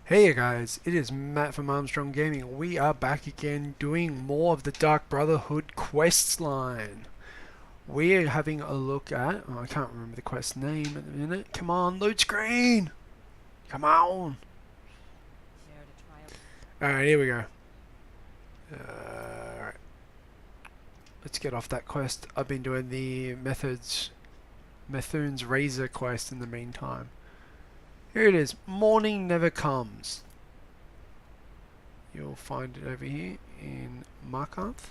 Hey guys, it is Matt from Armstrong Gaming. We are back again doing more of the Dark Brotherhood quests line. We're having a look at, I can't remember the quest name at the minute. Come on, load screen! Come on! Alright, here we go. Alright. Let's get off that quest. I've been doing the Methune's Razor quest in the meantime. Here it is. Mourning Never Comes. You'll find it over here in Markarth.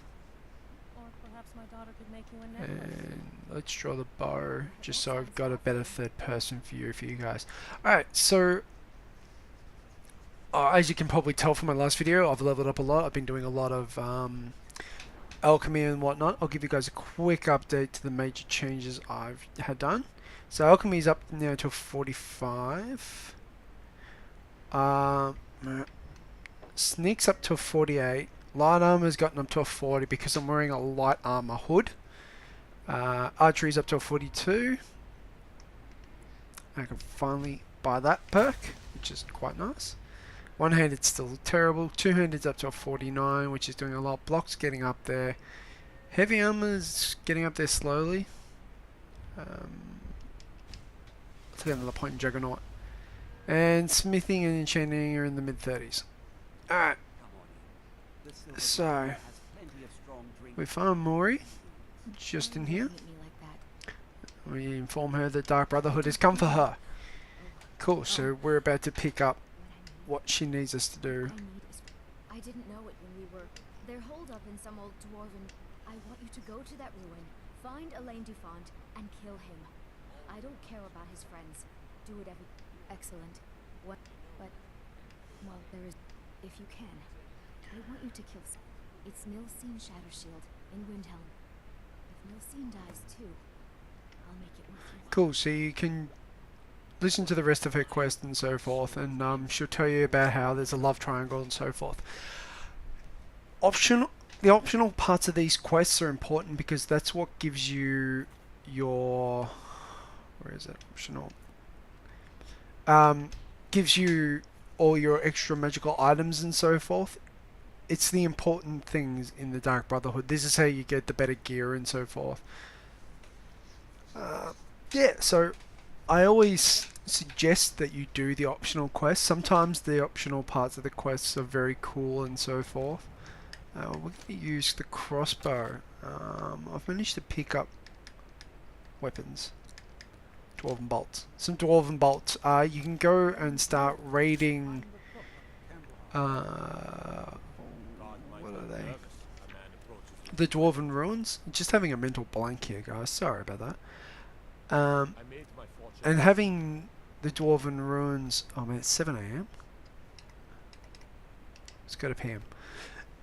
Or perhaps my daughter could make you a necklace. And let's draw the bow, just so I've got a better third person view for you guys. Alright, so as you can probably tell from my last video, I've leveled up a lot. I've been doing a lot of alchemy and whatnot. I'll give you guys a quick update to the major changes I've had done. So alchemy is up now to 45. Sneak's up to a 48. Light armor's gotten up to a 40 because I'm wearing a light armor hood. Archery's up to a 42. I can finally buy that perk, which is quite nice. One-handed's still terrible. Two-handed's up to a 49, which is doing a lot. Block's getting up there. Heavy armor's getting up there slowly. Let's get another point in Juggernaut. And smithing and enchanting are in the mid-30s. Alright. So, we found Muiri, just in here. We inform her that Dark Brotherhood has come for her. Cool, so we're about to pick up what she needs us to do. I didn't know it when we were... They're holed up in some old Dwarven... I want you to go to that ruin, find Alain Dufont, and kill him. I don't care about his friends. Do whatever... Excellent. What? But... Well, there is... If you can. I want you to kill... It's Nilsine Shatter-Shield in Windhelm. If Nilsine dies too, I'll make it worth you. Cool, so you can listen to the rest of her quest and so forth, and she'll tell you about how there's a love triangle and so forth. The optional parts of these quests are important because that's what gives you your... Where is it? Optional. Gives you all your extra magical items and so forth. It's the important things in the Dark Brotherhood. This is how you get the better gear and so forth. Yeah, so I always suggest that you do the optional quests. Sometimes the optional parts of the quests are very cool and so forth. We're going to use the crossbow. I've managed to pick up weapons. Dwarven bolts. Some Dwarven bolts. You can go and start raiding... what are they? The Dwarven ruins. Just having a mental blank here, guys. Sorry about that. And having the Dwarven ruins... Oh man, it's 7 AM. Let's go to PM.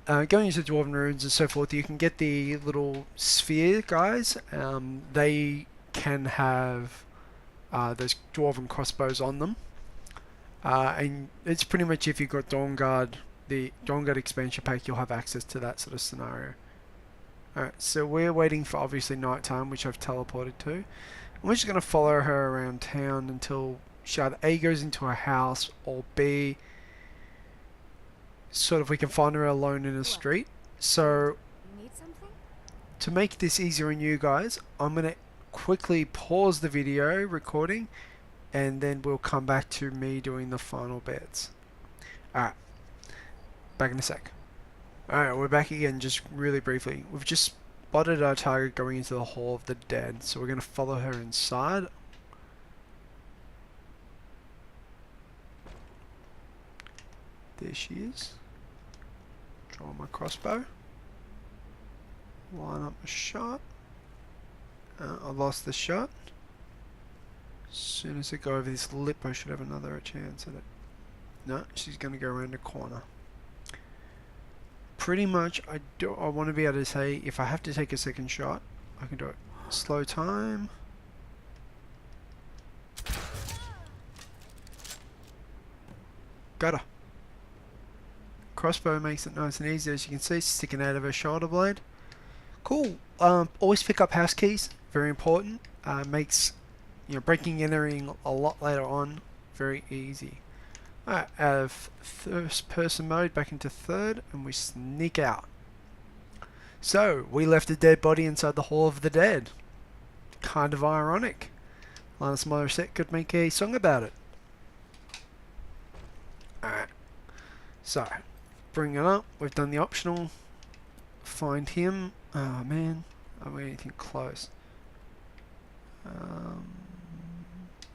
Going into Dwarven ruins and so forth, you can get the little sphere guys. They can have those Dwarven crossbows on them. And it's pretty much if you've got Dawnguard, the Dawnguard expansion pack, you'll have access to that sort of scenario. Alright, so we're waiting for obviously nighttime, which I've teleported to. And we're just going to follow her around town until she either A goes into her house or B sort of we can find her alone in a street. So to make this easier on you guys, I'm going to quickly pause the video recording and then we'll come back to me doing the final bits. Alright, back in a sec. Alright, we're back again just really briefly. We've just spotted our target going into the Hall of the Dead, so we're going to follow her inside. There she is. Draw my crossbow. Line up a shot. I lost the shot. As soon as I go over this lip, I should have another chance at it. No, she's going to go around the corner. Pretty much, I want to be able to say, if I have to take a second shot, I can do it. Slow time. Got her. Crossbow makes it nice and easy, as you can see, sticking out of her shoulder blade. Cool. Always pick up house keys. Very important. Makes breaking and entering a lot later on very easy. Alright, out of first person mode back into third, and we sneak out. So, we left a dead body inside the Hall of the Dead. Kind of ironic. Alanis Morissette could make a song about it. Alright, so, bring it up. We've done the optional. Find him. Oh man, are we anything close?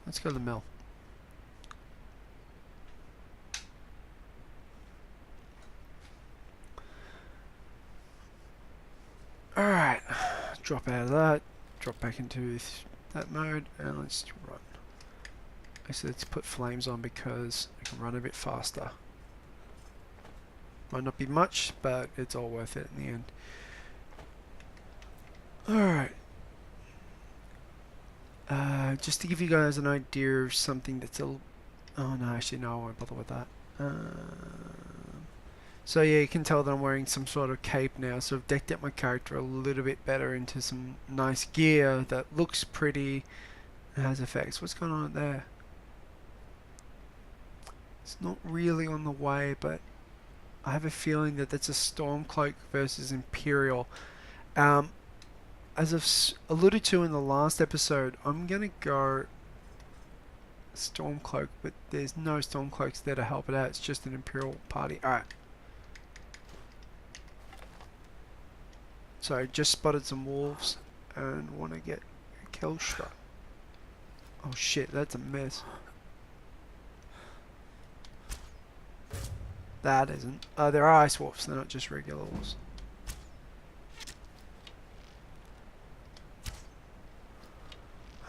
Let's go to the mill. Alright, drop out of that, drop back into that mode, and let's run. Actually, let's put flames on because I can run a bit faster. Might not be much, but it's all worth it in the end. Alright. Just to give you guys an idea of something that's a... Oh no, actually no, I won't bother with that. So yeah, you can tell that I'm wearing some sort of cape now, so I've decked out my character a little bit better into some nice gear that looks pretty and has effects. What's going on there? It's not really on the way, but I have a feeling that that's a Stormcloak versus Imperial. As I've alluded to in the last episode, I'm going to go Stormcloak, but there's no Stormcloaks there to help it out. It's just an Imperial party. Alright. So, just spotted some wolves and want to get a kill shot. Oh shit, that's a mess. That isn't. Oh, they're ice wolves, they're not just regular wolves.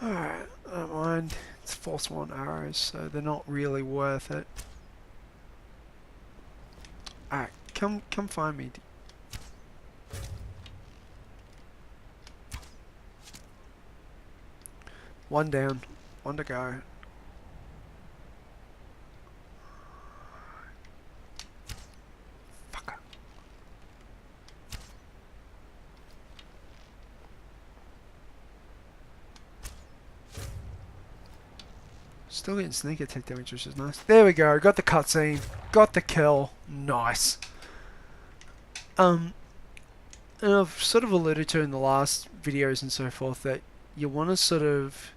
Alright, I don't mind. It's false one arrows, so they're not really worth it. Alright, come find me. One down, one to go. Fucker. Still getting sneak attack damage, which is nice. There we go, got the cutscene, got the kill, nice. And I've sort of alluded to in the last videos and so forth that you want to sort of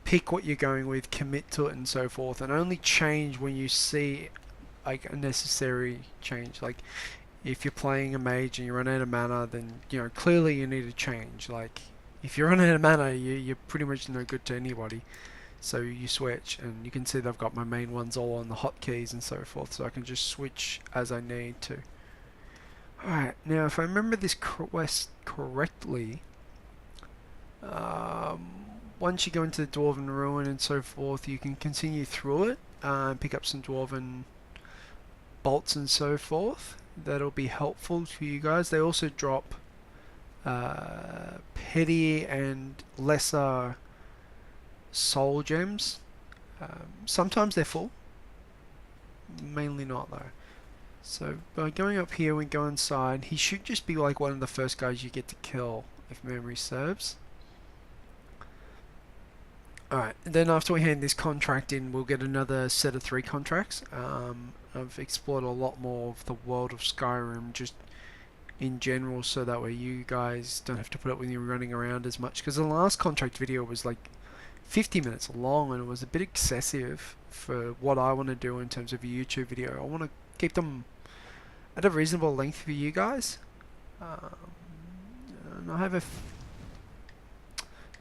pick what you're going with, commit to it and so forth, and only change when you see like a necessary change. Like if you're playing a mage and you run out of mana, then you know clearly you need to change. Like if you run out of mana, you're pretty much no good to anybody, so you switch. And you can see that I've got my main ones all on the hotkeys and so forth, so I can just switch as I need to. Alright, now if I remember this quest correctly, once you go into the Dwarven Ruin and so forth, you can continue through it and pick up some Dwarven bolts and so forth. That'll be helpful to you guys. They also drop petty and lesser soul gems. Sometimes they're full, mainly not though. So by going up here, we go inside. He should just be like one of the first guys you get to kill, if memory serves. Alright, and then after we hand this contract in, we'll get another set of 3 contracts. I've explored a lot more of the world of Skyrim just in general, so that way you guys don't have to put up with you running around as much, because the last contract video was like 50 minutes long and it was a bit excessive for what I want to do in terms of a YouTube video. I want to keep them at a reasonable length for you guys. And I have a...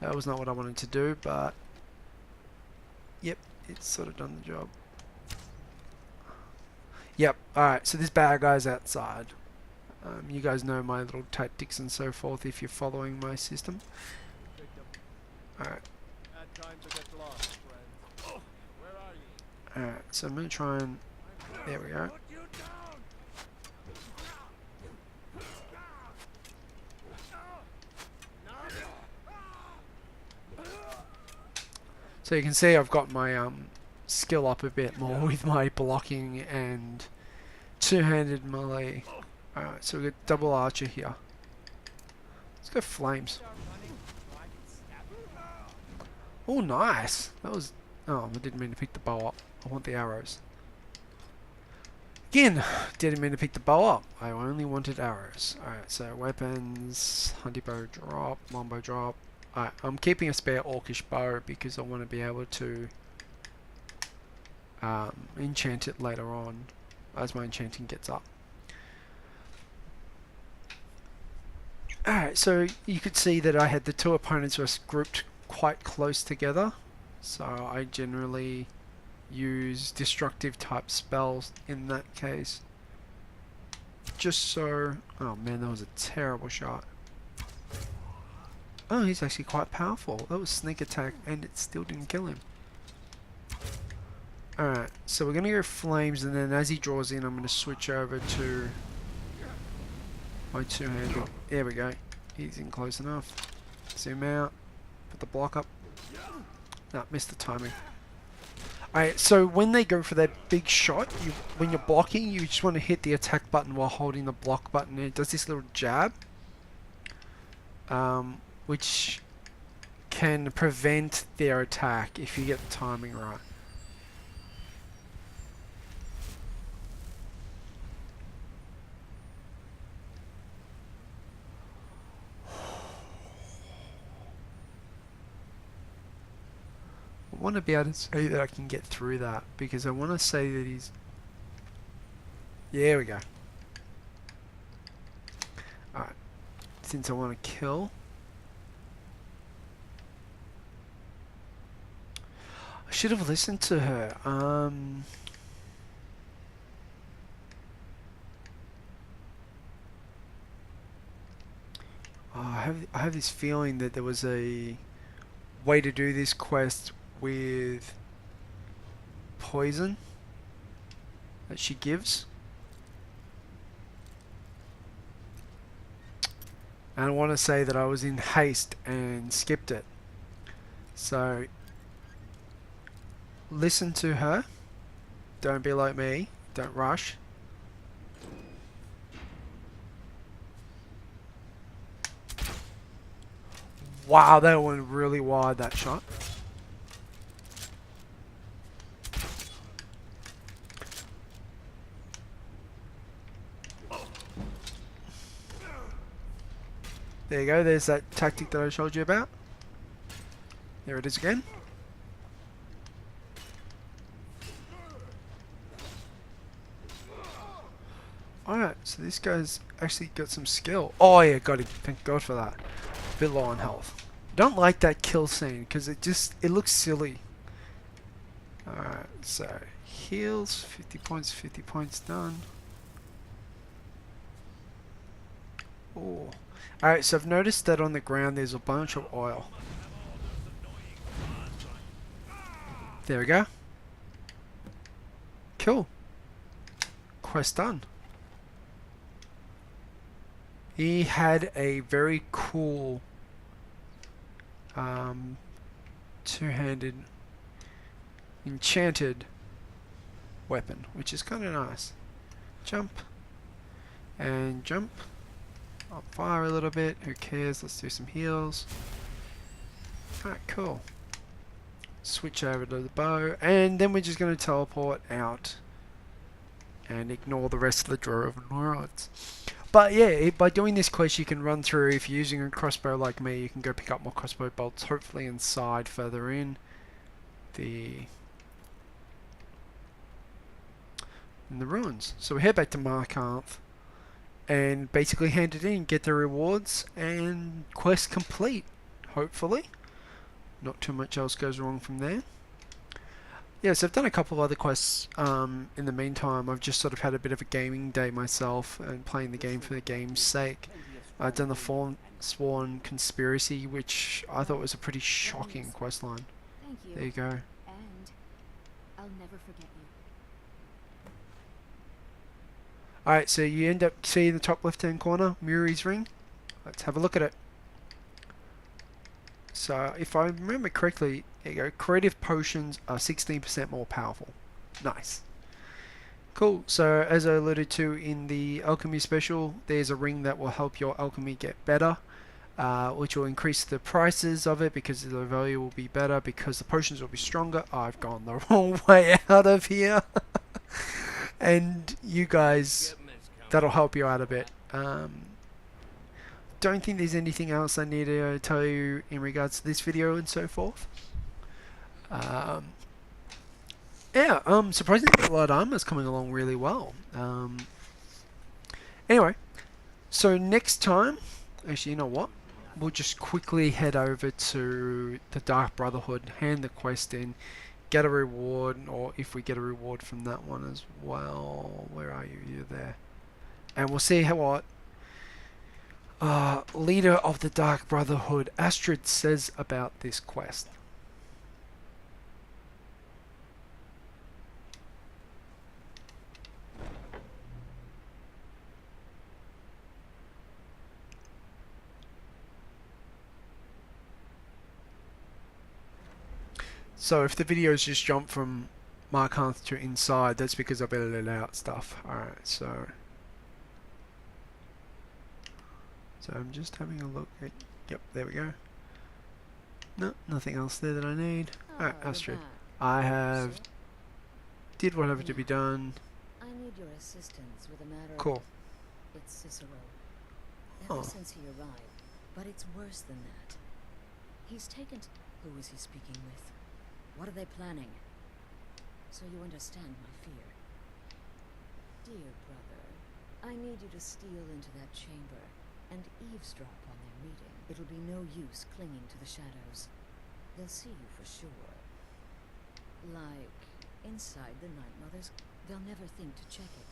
that was not what I wanted to do, but yep, it's sort of done the job. Yep, alright, so this bad guy's outside. You guys know my little tactics and so forth if you're following my system. Alright. Alright, so I'm going to try and... there we go. So you can see I've got my skill up a bit more with my blocking and two-handed melee. Alright, so we've got double archer here. Let's go flames. Oh, nice! That was... oh, I didn't mean to pick the bow up. I want the arrows. Again, didn't mean to pick the bow up. I only wanted arrows. Alright, so weapons, hunting bow drop, longbow drop. Alright, I'm keeping a spare orcish bow because I want to be able to enchant it later on as my enchanting gets up. Alright, so you could see that I had the two opponents were grouped quite close together. So I generally use destructive type spells in that case. Just so... Oh man, that was a terrible shot. Oh, he's actually quite powerful. That was sneak attack and it still didn't kill him. Alright, so we're going to go flames, and then as he draws in I'm going to switch over to my two-handed. There we go. He's in close enough. Zoom out. Put the block up. No, missed the timing. Alright, so when they go for that big shot, when you're blocking, you just want to hit the attack button while holding the block button. It does this little jab, which can prevent their attack if you get the timing right. I want to be able to say that I can get through that, because I want to say that he's... There we go. Alright. Since I want to kill... I should have listened to her. I have this feeling that there was a way to do this quest with poison that she gives, and I want to say that I was in haste and skipped it. So listen to her, don't be like me, don't rush. Wow, that went really wide, that shot. There you go, there's that tactic that I showed you about. There it is again. Alright, so this guy's actually got some skill. Oh yeah, got him. Thank God for that. A bit low on health. Don't like that kill scene because it looks silly. Alright, so heals, 50 points done. Oh. Alright, so I've noticed that on the ground there's a bunch of oil. There we go. Cool. Quest done. He had a very cool two-handed enchanted weapon, which is kind of nice. Jump and jump. I'll fire a little bit, who cares, let's do some heals. Alright, cool. Switch over to the bow, and then we're just going to teleport out and ignore the rest of the Dwarven worlds. But yeah, by doing this quest you can run through. If you're using a crossbow like me, you can go pick up more crossbow bolts, hopefully inside further in the ruins. So we head back to Markarth and basically hand it in, get the rewards, and quest complete, hopefully. Not too much else goes wrong from there. Yes, I've done a couple of other quests in the meantime. I've just sort of had a bit of a gaming day myself and playing the game for the game's sake. I've done the Sworn Conspiracy, which I thought was a pretty shocking quest line. Thank you. There you go. And I'll never forget you. Alright, so you end up seeing the top left hand corner, Muiri's ring. Let's have a look at it. So, if I remember correctly, there you go, creative potions are 16% more powerful. Nice. Cool, so as I alluded to in the alchemy special, there's a ring that will help your alchemy get better, which will increase the prices of it because the value will be better because the potions will be stronger. I've gone the wrong way out of here. And you guys, that'll help you out a bit. Don't think there's anything else I need to tell you in regards to this video and so forth. Yeah, surprisingly the light armor's coming along really well. Anyway, so next time, actually, you know what? We'll just quickly head over to the Dark Brotherhood, hand the quest in, get a reward, or if we get a reward from that one as well. Where are you? You're there. And we'll see what leader of the Dark Brotherhood, Astrid, says about this quest. So if the videos just jump from Markarth to inside, that's because I've edited out stuff. Alright, so I'm just having a look at, yep, there we go. No, nothing else there that I need. Alright, Astrid. I have did what had to be done. I need your assistance with a matter. Cool. It's Cicero. Ever Oh. since he arrived, but it's worse than that. He's taken. Who is he speaking with? What are they planning? So you understand my fear. Dear brother, I need you to steal into that chamber and eavesdrop on their meeting. It'll be no use clinging to the shadows. They'll see you for sure. Like, inside the Night Mother's, they'll never think to check it.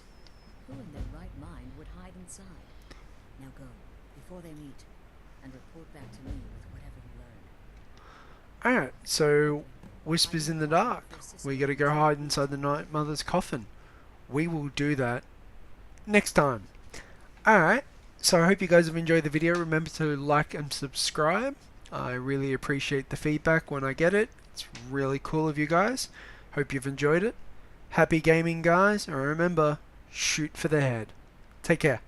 Who in their right mind would hide inside? Now go, before they meet, and report back to me with whatever you learn. Alright, so Whispers in the Dark. We gotta go hide inside the Night Mother's coffin. We will do that next time. Alright, so I hope you guys have enjoyed the video. Remember to like and subscribe. I really appreciate the feedback when I get it. It's really cool of you guys. Hope you've enjoyed it. Happy gaming, guys, and remember, shoot for the head. Take care.